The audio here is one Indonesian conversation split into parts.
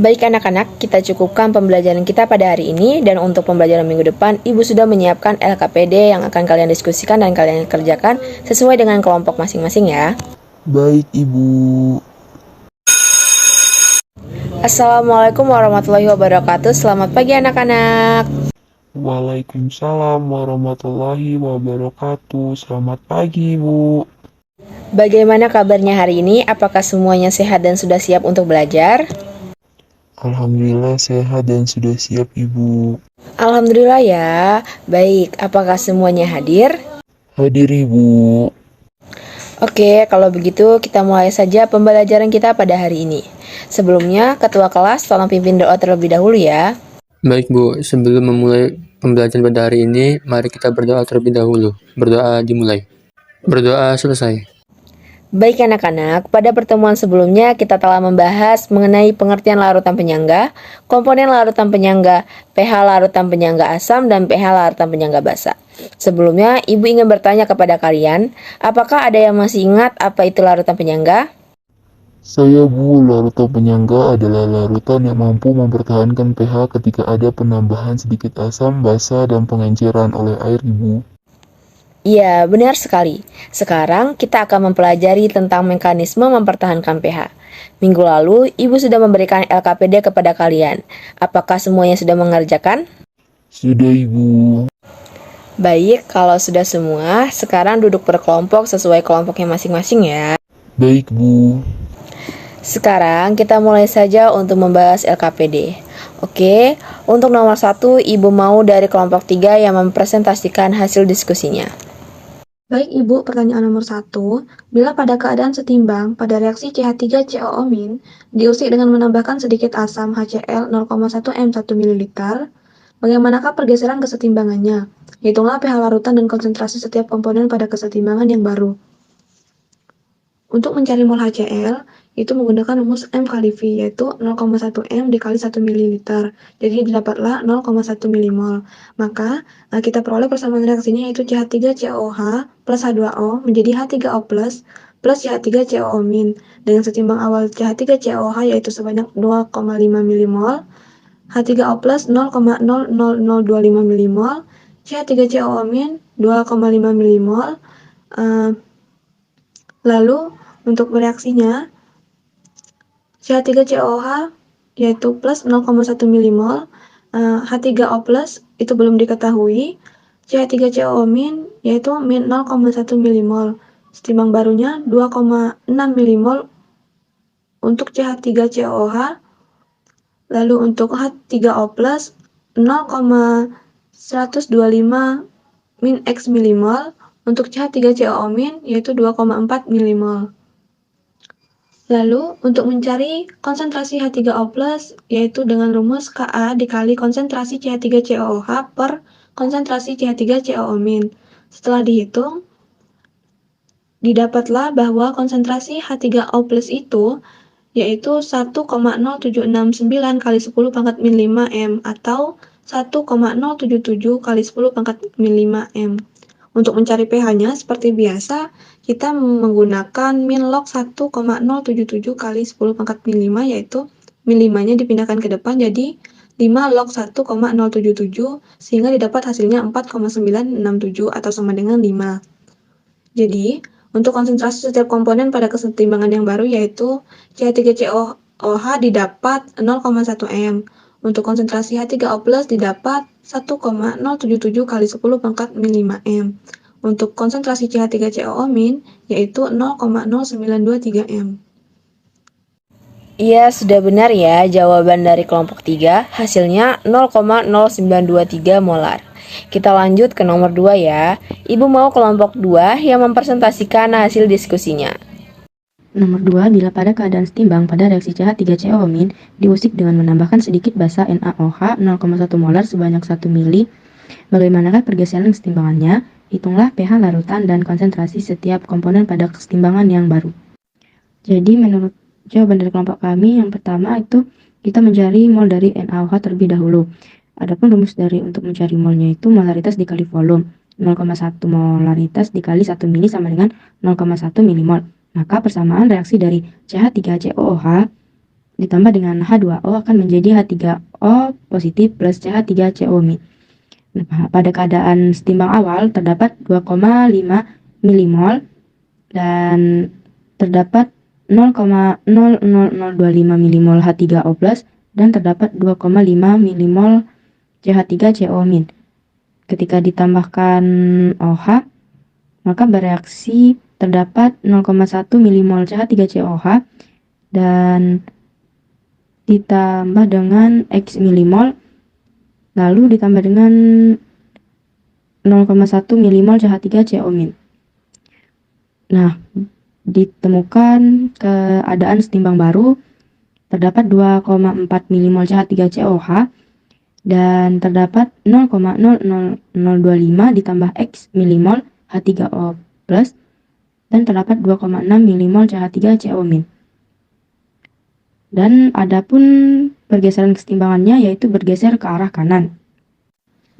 Baik anak-anak, kita cukupkan pembelajaran kita pada hari ini dan untuk pembelajaran minggu depan, Ibu sudah menyiapkan LKPD yang akan kalian diskusikan dan kalian kerjakan sesuai dengan kelompok masing-masing ya. Baik, Ibu. Assalamualaikum warahmatullahi wabarakatuh. Selamat pagi anak-anak. Waalaikumsalam warahmatullahi wabarakatuh. Selamat pagi, Ibu. Bagaimana kabarnya hari ini? Apakah semuanya sehat dan sudah siap untuk belajar? Alhamdulillah sehat dan sudah siap, Ibu. Alhamdulillah ya. Baik, apakah semuanya hadir? Hadir, Ibu. Oke, kalau begitu kita mulai saja pembelajaran kita pada hari ini. Sebelumnya, ketua kelas tolong pimpin doa terlebih dahulu ya. Baik Bu, sebelum memulai pembelajaran pada hari ini, mari kita berdoa terlebih dahulu. Berdoa dimulai. Berdoa selesai. Baik anak-anak, pada pertemuan sebelumnya kita telah membahas mengenai pengertian larutan penyangga, komponen larutan penyangga, pH larutan penyangga asam, dan pH larutan penyangga basa. Sebelumnya, Ibu ingin bertanya kepada kalian, apakah ada yang masih ingat apa itu larutan penyangga? Saya, Bu, larutan penyangga adalah larutan yang mampu mempertahankan pH ketika ada penambahan sedikit asam, basa, dan pengenceran oleh air, Ibu. Iya, benar sekali. Sekarang kita akan mempelajari tentang mekanisme mempertahankan pH. Minggu lalu, Ibu sudah memberikan LKPD kepada kalian. Apakah semuanya sudah mengerjakan? Sudah, Ibu. Baik, kalau sudah semua, sekarang duduk berkelompok sesuai kelompoknya masing-masing ya. Baik, Bu. Sekarang kita mulai saja untuk membahas LKPD. Oke, untuk nomor 1, Ibu mau dari kelompok 3 yang mempresentasikan hasil diskusinya. Baik Ibu, pertanyaan nomor 1. Bila pada keadaan setimbang pada reaksi CH3COO- diusik dengan menambahkan sedikit asam HCl 0,1 m 1 ml, bagaimanakah pergeseran kesetimbangannya? Hitunglah pH larutan dan konsentrasi setiap komponen pada kesetimbangan yang baru. Untuk mencari mol HCl, itu menggunakan rumus M kali V, yaitu 0,1 M dikali 1 ml. Jadi didapatlah 0,1 milimol. Maka, kita peroleh persamaan reaksinya yaitu CH3COOH plus H2O menjadi H3O plus CH3COO-. Dengan setimbang awal CH3COOH yaitu sebanyak 2,5 milimol, H3O plus 0,00025 milimol, CH3COO- 2,5 milimol. Lalu, untuk reaksinya, CH3COOH yaitu plus 0,1 milimol, H3O plus itu belum diketahui, CH3COO- yaitu min 0,1 milimol. Setimbang barunya 2,6 milimol untuk CH3COOH. Lalu untuk H3O plus 0,125 min X milimol. Untuk CH3COO- yaitu 2,4 milimol. Lalu, untuk mencari konsentrasi H3O+, yaitu dengan rumus Ka dikali konsentrasi CH3COOH per konsentrasi CH3COO-. Setelah dihitung, didapatlah bahwa konsentrasi H3O+ itu yaitu 1,0769 kali 10 pangkat min 5 M atau 1,077 kali 10 pangkat min 5 M. Untuk mencari pH-nya, seperti biasa, kita menggunakan min log 1,077 kali 10 pangkat min 5, yaitu min 5-nya dipindahkan ke depan, jadi 5 log 1,077, sehingga didapat hasilnya 4,967 atau sama dengan 5. Jadi, untuk konsentrasi setiap komponen pada kesetimbangan yang baru, yaitu CH3COOH didapat 0,1 M. Untuk konsentrasi H3O+ didapat 1,077 kali 10 pangkat min 5 M. Untuk konsentrasi CH3COO- yaitu 0,0923 M. Iya, sudah benar ya jawaban dari kelompok 3, hasilnya 0,0923 molar. Kita lanjut ke nomor 2 ya. Ibu mau kelompok 2 yang mempresentasikan hasil diskusinya. Nomor 2, bila pada keadaan setimbang pada reaksi CH3COO- diusik dengan menambahkan sedikit basa NaOH 0,1 molar sebanyak 1 mili, bagaimanakah pergeseran kesetimbangannya? Hitunglah pH larutan dan konsentrasi setiap komponen pada kesetimbangan yang baru. Jadi menurut jawaban dari kelompok kami, yang pertama itu kita mencari mol dari NaOH terlebih dahulu. Adapun rumus dari untuk mencari molnya itu molaritas dikali volume. 0,1 molaritas dikali 1 mili sama dengan 0,1 milimol. Maka persamaan reaksi dari CH3COOH ditambah dengan H2O akan menjadi H3O positif plus CH3CO min. Nah, pada keadaan setimbang awal terdapat 2,5 milimol dan terdapat 0,00025 milimol H3O plus dan terdapat 2,5 milimol CH3CO min. Ketika ditambahkan OH, maka bereaksi terdapat 0,1 milimol CH3COH dan ditambah dengan X milimol, lalu ditambah dengan 0,1 milimol CH3CO min. Nah, ditemukan keadaan setimbang baru, terdapat 2,4 milimol CH3COH dan terdapat 0,00025 ditambah X milimol H3O plus dan terdapat 2,6 milimol CH3CO min. Dan adapun pergeseran kesetimbangannya yaitu bergeser ke arah kanan.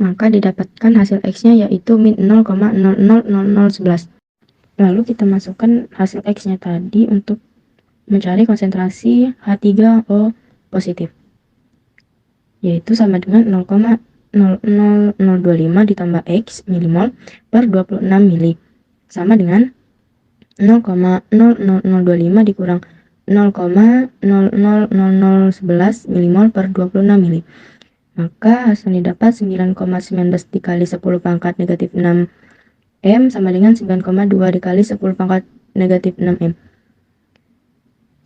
Maka didapatkan hasil X-nya yaitu min 0,000011. Lalu kita masukkan hasil X-nya tadi untuk mencari konsentrasi H3O positif, yaitu sama dengan 0,00025 ditambah X milimol per 26 mili, sama dengan 0,00025 dikurang 0,000011 milimol per 26 mili. Maka hasilnya dapat 9,19 dikali 10 pangkat negatif 6 M sama dengan 9,2 dikali 10 pangkat negatif 6 M.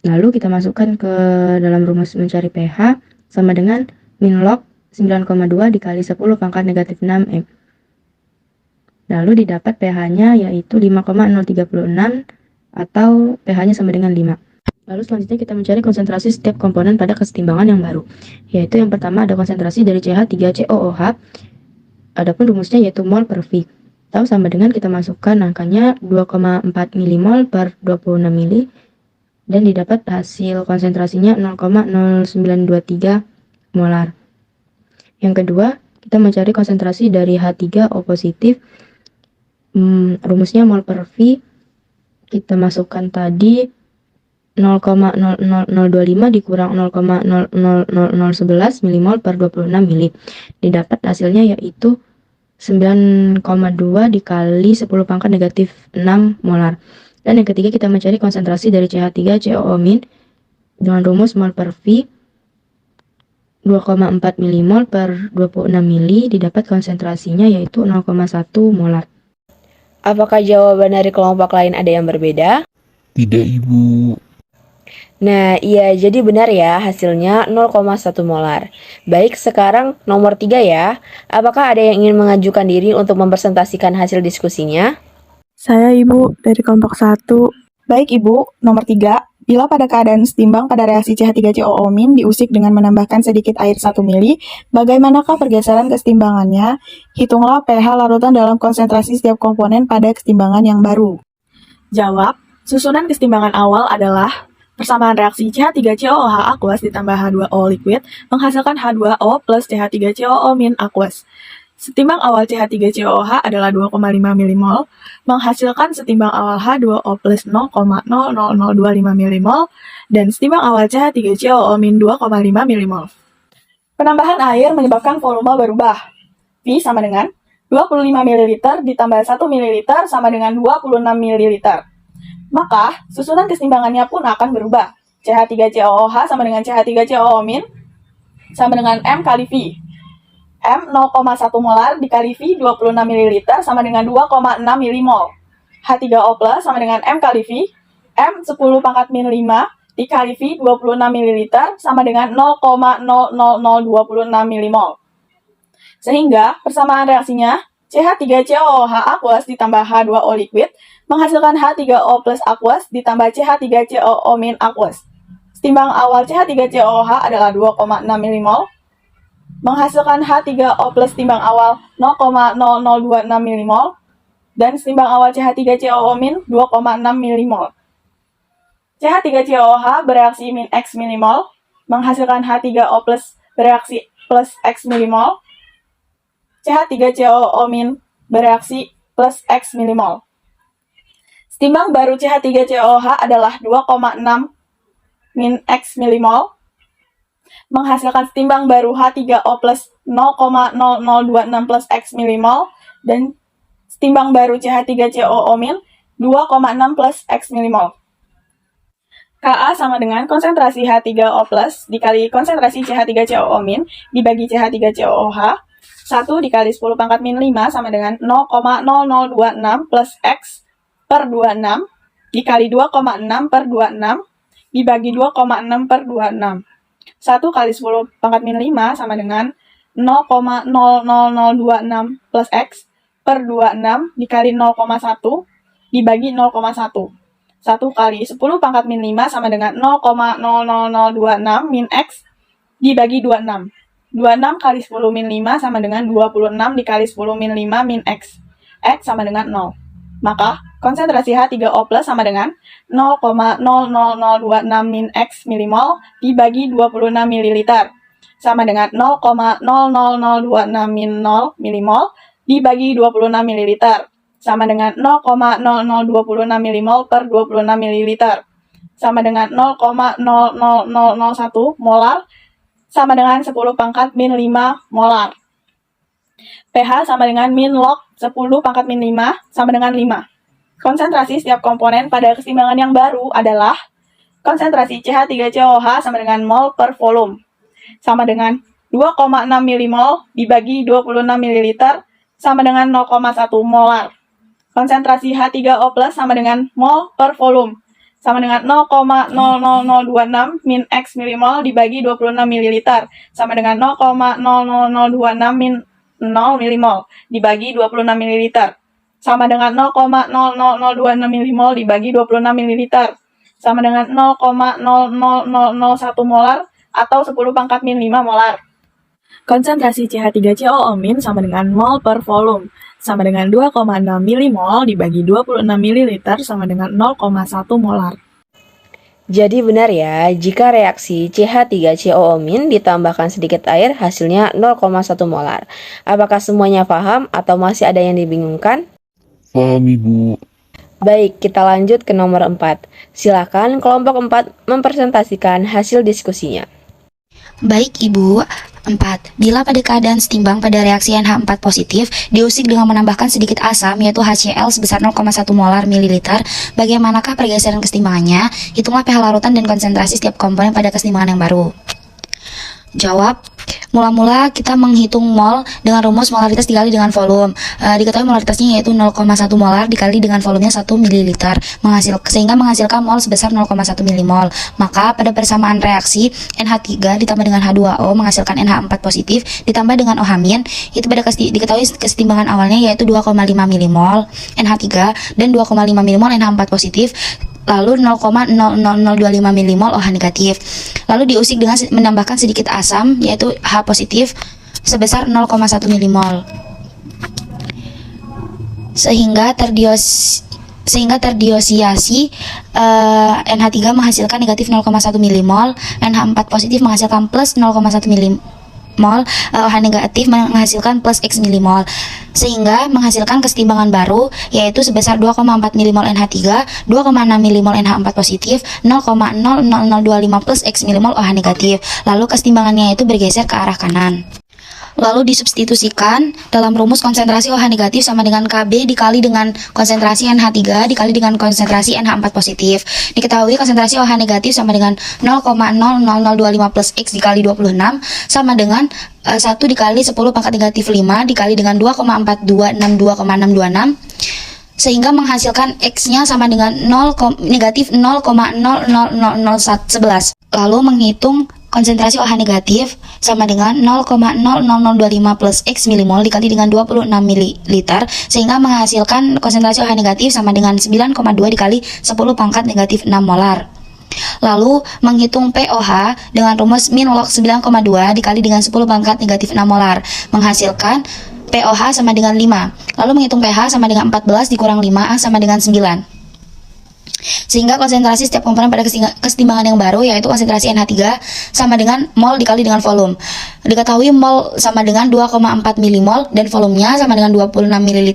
Lalu kita masukkan ke dalam rumus mencari pH sama dengan min log 9,2 dikali 10 pangkat negatif 6 M. Lalu didapat pH-nya yaitu 5,036 atau pH-nya sama dengan 5. Lalu selanjutnya kita mencari konsentrasi setiap komponen pada kesetimbangan yang baru, yaitu yang pertama ada konsentrasi dari CH3COOH, adapun rumusnya yaitu mol per V. Tahu sama dengan kita masukkan angkanya 2,4 milimol per 26 mili dan didapat hasil konsentrasinya 0,0923 molar. Yang kedua, kita mencari konsentrasi dari H3O positif, rumusnya mol per V, kita masukkan tadi 0,00025 dikurang 0,00011 milimol per 26 mili. Didapat hasilnya yaitu 9,2 dikali 10 pangkat negatif 6 molar. Dan yang ketiga kita mencari konsentrasi dari CH3COO min dengan rumus mol per V 2,4 milimol per 26 mili, didapat konsentrasinya yaitu 0,1 molar. Apakah jawaban dari kelompok lain ada yang berbeda? Tidak, Ibu. Nah, iya, jadi benar ya, hasilnya 0,1 molar. Baik, sekarang nomor 3 ya. Apakah ada yang ingin mengajukan diri untuk mempresentasikan hasil diskusinya? Saya Ibu dari kelompok 1. Baik Ibu, nomor 3. Bila pada keadaan setimbang pada reaksi CH3COO min diusik dengan menambahkan sedikit air 1 mili, bagaimanakah pergeseran kesetimbangannya? Hitunglah pH larutan dalam konsentrasi setiap komponen pada kesetimbangan yang baru. Jawab, susunan kesetimbangan awal adalah persamaan reaksi CH3COOH aqueous ditambah H2O liquid menghasilkan H2O plus CH3COO min aqueous. Setimbang awal CH3COOH adalah 2,5 milimol, menghasilkan setimbang awal H2O plus 0,00025 milimol, dan setimbang awal CH3COO min 2,5 milimol. Penambahan air menyebabkan volume berubah. V sama dengan 25 ml ditambah 1 ml sama dengan 26 ml. Maka, susunan kesetimbangannya pun akan berubah. CH3COOH sama dengan CH3COO min sama dengan M kali V. M 0,1 molar dikali V 26 ml sama dengan 2,6 milimol. H3O plus sama dengan M kali V. M 10 pangkat min 5 dikali V 26 ml sama dengan 0,00026 milimol. Sehingga persamaan reaksinya CH3COOH aqueous ditambah H2O liquid menghasilkan H3O plus aqueous ditambah CH3COO min aqueous. Setimbang awal CH3COOH adalah 2,6 milimol, menghasilkan H3O plus timbang awal 0,0026 milimol, dan setimbang awal CH3COO min 2,6 milimol. CH3COOH bereaksi min X milimol, menghasilkan H3O plus bereaksi plus X milimol. CH3COO min bereaksi plus X milimol. Setimbang baru CH3COOH adalah 2,6 min X milimol, menghasilkan setimbang baru H3O plus 0,0026 plus X milimol dan setimbang baru CH3COO min 2,6 plus X milimol. Ka sama dengan konsentrasi H3O plus dikali konsentrasi CH3COO min dibagi CH3COOH 1 dikali 10 pangkat min 5 sama dengan 0,0026 plus X per 26 dikali 2,6 per 26 dibagi 2,6 per 26. 1 kali 10 pangkat min 5 sama dengan 0,00026 plus X per 26 dikali 0,1 dibagi 0,1. 1 kali 10 pangkat min 5 sama dengan 0,00026 min X dibagi 26. 26 kali 10 min 5 sama dengan 26 dikali 10 min 5 min X. X sama dengan 0. Maka konsentrasi H3O plus sama dengan 0,00026 min X milimol dibagi 26 ml sama dengan 0,00026 min 0 milimol dibagi 26 ml sama dengan 0,0026 milimol per 26 ml sama dengan 0,00001 molar sama dengan 10 pangkat min 5 molar. pH sama dengan min log 10 pangkat min 5 sama dengan 5. Konsentrasi setiap komponen pada keseimbangan yang baru adalah konsentrasi CH3COOH sama dengan mol per volume sama dengan 2,6 milimol dibagi 26 ml sama dengan 0,1 molar. Konsentrasi H3O plus sama dengan mol per volume sama dengan 0,00026 min X milimol dibagi 26 ml sama dengan 0,00026 min 0 milimol dibagi 26 ml sama dengan 0,00026 milimol dibagi 26 ml sama dengan 0,00001 molar atau 10 pangkat min 5 molar. Konsentrasi CH3COO min sama dengan mol per volume sama dengan 2,6 milimol dibagi 26 ml sama dengan 0,1 molar. Jadi benar ya, jika reaksi CH3COO- ditambahkan sedikit air, hasilnya 0,1 molar. Apakah semuanya paham atau masih ada yang dibingungkan? Paham, Ibu. Baik, kita lanjut ke nomor 4. Silakan kelompok 4 mempresentasikan hasil diskusinya. Baik, Ibu. 4. Bila pada keadaan setimbang pada reaksi NH4 positif diusik dengan menambahkan sedikit asam yaitu HCl sebesar 0,1 molar mililiter, bagaimanakah pergeseran kesetimbangannya? Hitunglah pH larutan dan konsentrasi setiap komponen pada kesetimbangan yang baru. Jawab. Mula-mula kita menghitung mol dengan rumus molaritas dikali dengan volume. Diketahui molaritasnya yaitu 0,1 molar dikali dengan volumenya 1 ml sehingga menghasilkan mol sebesar 0,1 milimol. Maka pada persamaan reaksi NH3 ditambah dengan H2O menghasilkan NH4 positif ditambah dengan OH- itu pada diketahui kesetimbangan awalnya yaitu 2,5 milimol NH3 dan 2,5 milimol NH4 positif. Lalu 0,00025 milimol OH negatif. Lalu diusik dengan menambahkan sedikit asam yaitu H positif sebesar 0,1 milimol. Sehingga terdiosiasi NH3 menghasilkan negatif 0,1 milimol, NH4 positif menghasilkan plus 0,1 milimol, OH negatif menghasilkan plus X milimol, sehingga menghasilkan kesetimbangan baru yaitu sebesar 2,4 milimol NH3, 2,6 milimol NH4 positif, 0,00025 plus X milimol OH negatif. Lalu kesetimbangannya itu bergeser ke arah kanan. Lalu disubstitusikan dalam rumus konsentrasi OH negatif sama dengan Kb dikali dengan konsentrasi NH3 dikali dengan konsentrasi NH4 positif. Diketahui konsentrasi OH negatif sama dengan 0,00025 plus X dikali 26 sama dengan 1 dikali 10 pangkat negatif 5 dikali dengan 2,4262,626 sehingga menghasilkan X-nya sama dengan negatif 0,000111. Lalu menghitung konsentrasi OH negatif sama dengan 0,00025 plus X milimol dikali dengan 26 ml sehingga menghasilkan konsentrasi OH negatif sama dengan 9,2 dikali 10 pangkat negatif 6 molar. Lalu menghitung POH dengan rumus min log 9,2 dikali dengan 10 pangkat negatif 6 molar menghasilkan POH sama dengan 5. Lalu menghitung pH sama dengan 14 dikurang 5 sama dengan 9. Sehingga konsentrasi setiap komponen pada kesetimbangan yang baru yaitu konsentrasi NH3 sama dengan mol dikali dengan volume. Diketahui mol sama dengan 2,4 milimol dan volumenya sama dengan 26 ml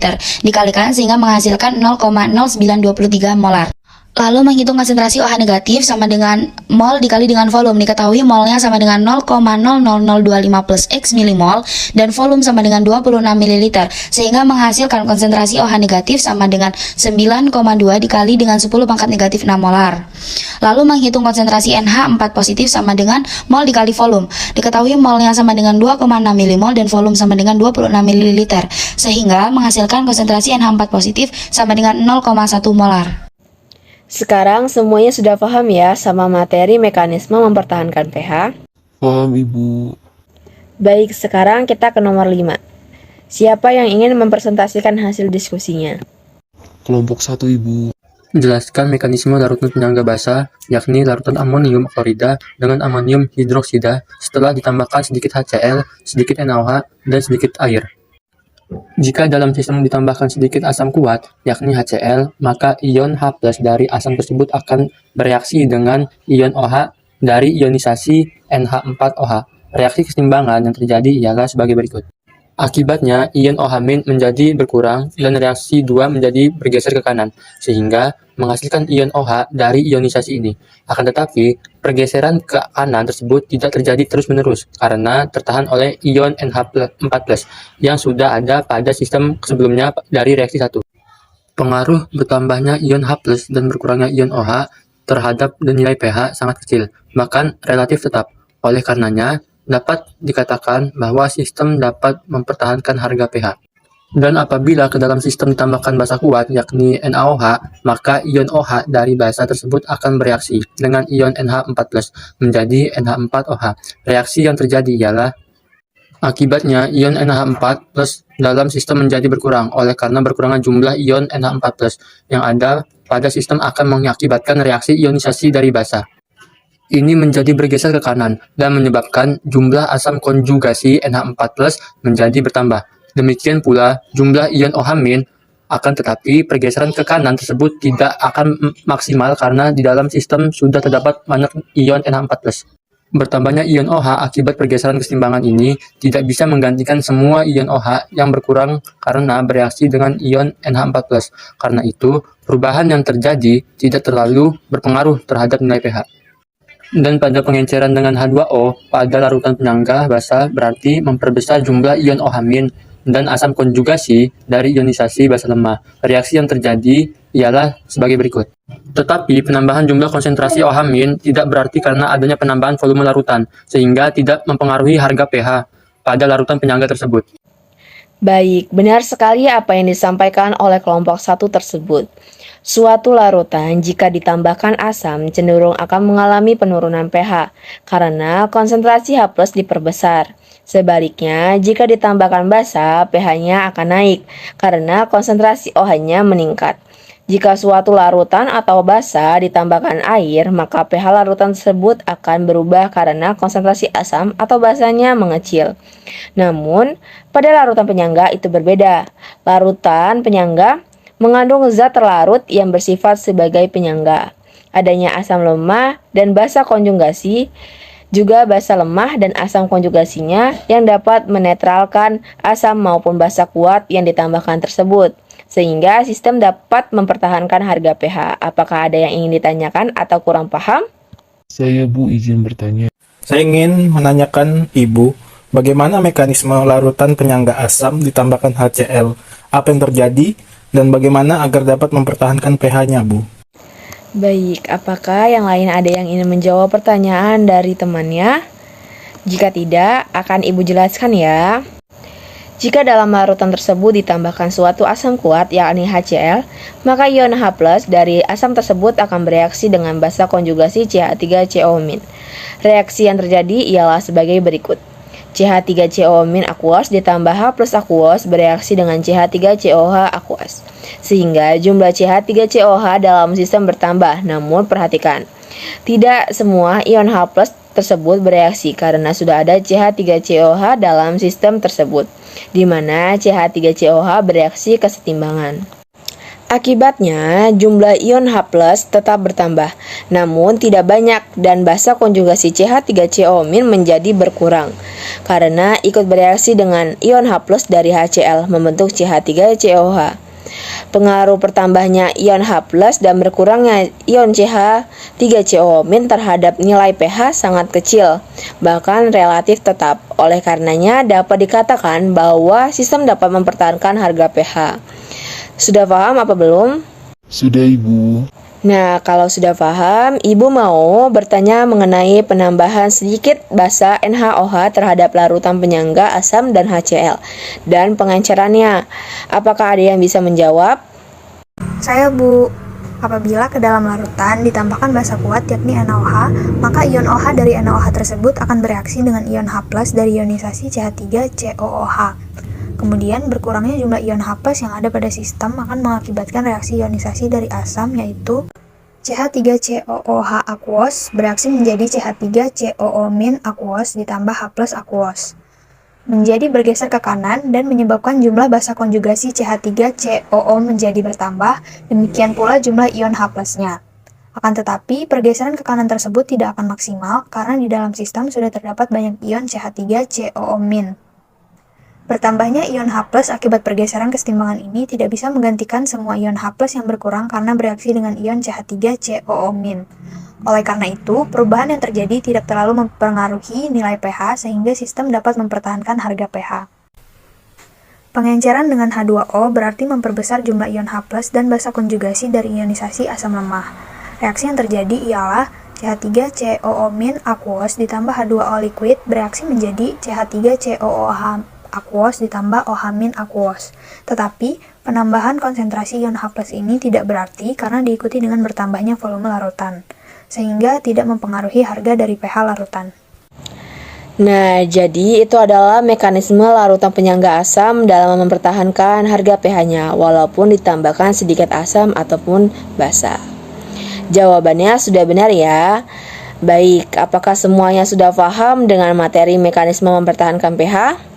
dikalikan sehingga menghasilkan 0,0923 molar. Lalu menghitung konsentrasi OH negatif sama dengan mol dikali dengan volume. Diketahui molnya sama dengan 0,00025 plus X milimol dan volume sama dengan 26 ml, sehingga menghasilkan konsentrasi OH negatif sama dengan 9,2 dikali dengan 10 pangkat negatif 6 molar. Lalu menghitung konsentrasi NH4 positif sama dengan mol dikali volume. Diketahui molnya sama dengan 2,6 milimol dan volume sama dengan 26 ml, sehingga menghasilkan konsentrasi NH4 positif sama dengan 0,1 molar. Sekarang semuanya sudah paham ya sama materi mekanisme mempertahankan pH? Paham Ibu. Baik, sekarang kita ke nomor 5. Siapa yang ingin mempresentasikan hasil diskusinya? Kelompok 1 Ibu. Jelaskan mekanisme larutan penyangga basa, yakni larutan amonium klorida dengan amonium hidroksida setelah ditambahkan sedikit HCl, sedikit NaOH, dan sedikit air. Jika dalam sistem ditambahkan sedikit asam kuat, yakni HCl, maka ion H+ dari asam tersebut akan bereaksi dengan ion OH dari ionisasi NH4OH. Reaksi keseimbangan yang terjadi ialah sebagai berikut. Akibatnya, ion OH- menjadi berkurang dan reaksi 2 menjadi bergeser ke kanan, sehingga menghasilkan ion OH dari ionisasi ini. Akan tetapi, pergeseran ke kanan tersebut tidak terjadi terus-menerus karena tertahan oleh ion NH4+ yang sudah ada pada sistem sebelumnya dari reaksi 1. Pengaruh bertambahnya ion H+ dan berkurangnya ion OH terhadap nilai pH sangat kecil, bahkan relatif tetap. Oleh karenanya, dapat dikatakan bahwa sistem dapat mempertahankan harga pH. Dan apabila ke dalam sistem ditambahkan basa kuat, yakni NaOH, maka ion OH dari basa tersebut akan bereaksi dengan ion NH4+ menjadi NH4OH. Reaksi yang terjadi ialah akibatnya ion NH4+ dalam sistem menjadi berkurang oleh karena berkurangnya jumlah ion NH4+ yang ada pada sistem akan mengakibatkan reaksi ionisasi dari basa. Ini menjadi bergeser ke kanan dan menyebabkan jumlah asam konjugasi NH4+ menjadi bertambah. Demikian pula jumlah ion OH- akan tetapi pergeseran ke kanan tersebut tidak akan maksimal karena di dalam sistem sudah terdapat banyak ion NH4+. Bertambahnya ion OH akibat pergeseran keseimbangan ini tidak bisa menggantikan semua ion OH yang berkurang karena bereaksi dengan ion NH4+. Karena itu, perubahan yang terjadi tidak terlalu berpengaruh terhadap nilai pH. Dan pada pengenceran dengan H2O pada larutan penyangga basa berarti memperbesar jumlah ion OH- dan asam konjugasi dari ionisasi basa lemah. Reaksi yang terjadi ialah sebagai berikut. Tetapi penambahan jumlah konsentrasi OH- tidak berarti karena adanya penambahan volume larutan, sehingga tidak mempengaruhi harga pH pada larutan penyangga tersebut. Baik, benar sekali apa yang disampaikan oleh kelompok 1 tersebut. Suatu larutan jika ditambahkan asam cenderung akan mengalami penurunan pH karena konsentrasi H+ diperbesar. Sebaliknya, jika ditambahkan basa, pH-nya akan naik karena konsentrasi OH-nya meningkat. Jika suatu larutan atau basa ditambahkan air, maka pH larutan tersebut akan berubah karena konsentrasi asam atau basanya mengecil. Namun, pada larutan penyangga itu berbeda. Larutan penyangga mengandung zat terlarut yang bersifat sebagai penyangga. Adanya asam lemah dan basa konjugasi, juga basa lemah dan asam konjugasinya yang dapat menetralkan asam maupun basa kuat yang ditambahkan tersebut, sehingga sistem dapat mempertahankan harga pH. Apakah ada yang ingin ditanyakan atau kurang paham? Saya Bu izin bertanya. Saya ingin menanyakan Ibu, bagaimana mekanisme larutan penyangga asam ditambahkan HCl? Apa yang terjadi dan bagaimana agar dapat mempertahankan pH-nya, Bu? Baik, apakah yang lain ada yang ingin menjawab pertanyaan dari temannya? Jika tidak, akan Ibu jelaskan ya. Jika dalam larutan tersebut ditambahkan suatu asam kuat, yakni HCl, maka ion H+ dari asam tersebut akan bereaksi dengan basa konjugasi CH3CO-. Reaksi yang terjadi ialah sebagai berikut. CH3CO- aqueous ditambah H+ aqueous bereaksi dengan CH3COH aqueous, sehingga jumlah CH3COH dalam sistem bertambah. Namun perhatikan, tidak semua ion H+ tersebut bereaksi karena sudah ada CH3COH dalam sistem tersebut, di mana CH3COH bereaksi kesetimbangan. Akibatnya, jumlah ion H+ tetap bertambah, namun tidak banyak dan basa konjugasi CH3CO- menjadi berkurang karena ikut bereaksi dengan ion H+ dari HCl membentuk CH3COH. Pengaruh bertambahnya ion H+ dan berkurangnya ion CH3CO- terhadap nilai pH sangat kecil, bahkan relatif tetap. Oleh karenanya, dapat dikatakan bahwa sistem dapat mempertahankan harga pH. Sudah paham apa belum? Sudah, Ibu. Nah, kalau sudah paham, Ibu mau bertanya mengenai penambahan sedikit basa NaOH terhadap larutan penyangga asam dan HCl, dan pengencerannya. Apakah ada yang bisa menjawab? Saya, Bu. Apabila ke dalam larutan ditambahkan basa kuat yakni NaOH, maka ion OH dari NaOH tersebut akan bereaksi dengan ion H+ dari ionisasi CH3COOH. Kemudian berkurangnya jumlah ion H+ yang ada pada sistem akan mengakibatkan reaksi ionisasi dari asam, yaitu CH3COOH aquos bereaksi menjadi CH3COO- aquos ditambah H+ aquos, menjadi bergeser ke kanan dan menyebabkan jumlah basa konjugasi CH3COO menjadi bertambah, demikian pula jumlah ion H+-nya. Akan tetapi, pergeseran ke kanan tersebut tidak akan maksimal karena di dalam sistem sudah terdapat banyak ion CH3COO-. Bertambahnya ion H+ akibat pergeseran kesetimbangan ini tidak bisa menggantikan semua ion H+ yang berkurang karena bereaksi dengan ion CH3COO-. Oleh karena itu, perubahan yang terjadi tidak terlalu mempengaruhi nilai pH sehingga sistem dapat mempertahankan harga pH. Pengenceran dengan H2O berarti memperbesar jumlah ion H+ dan basa konjugasi dari ionisasi asam lemah. Reaksi yang terjadi ialah CH3COO- aquos ditambah H2O liquid bereaksi menjadi CH3COOH aquos ditambah OH- aquos. Tetapi, penambahan konsentrasi ion H+ ini tidak berarti karena diikuti dengan bertambahnya volume larutan, sehingga tidak mempengaruhi harga dari pH larutan. Nah, jadi itu adalah mekanisme larutan penyangga asam dalam mempertahankan harga pH-nya walaupun ditambahkan sedikit asam ataupun basa. Jawabannya sudah benar ya. Baik, apakah semuanya sudah paham dengan materi mekanisme mempertahankan pH?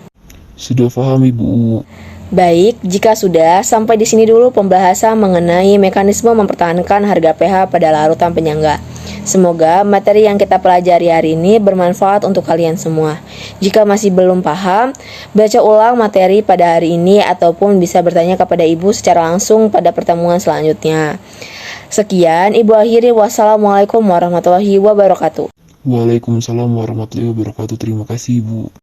Sudah paham, Ibu. Baik, jika sudah, sampai di sini dulu pembahasan mengenai mekanisme mempertahankan harga pH pada larutan penyangga. Semoga materi yang kita pelajari hari ini bermanfaat untuk kalian semua. Jika masih belum paham, baca ulang materi pada hari ini ataupun bisa bertanya kepada Ibu secara langsung pada pertemuan selanjutnya. Sekian, Ibu akhiri. Wassalamualaikum warahmatullahi wabarakatuh. Waalaikumsalam warahmatullahi wabarakatuh. Terima kasih, Ibu.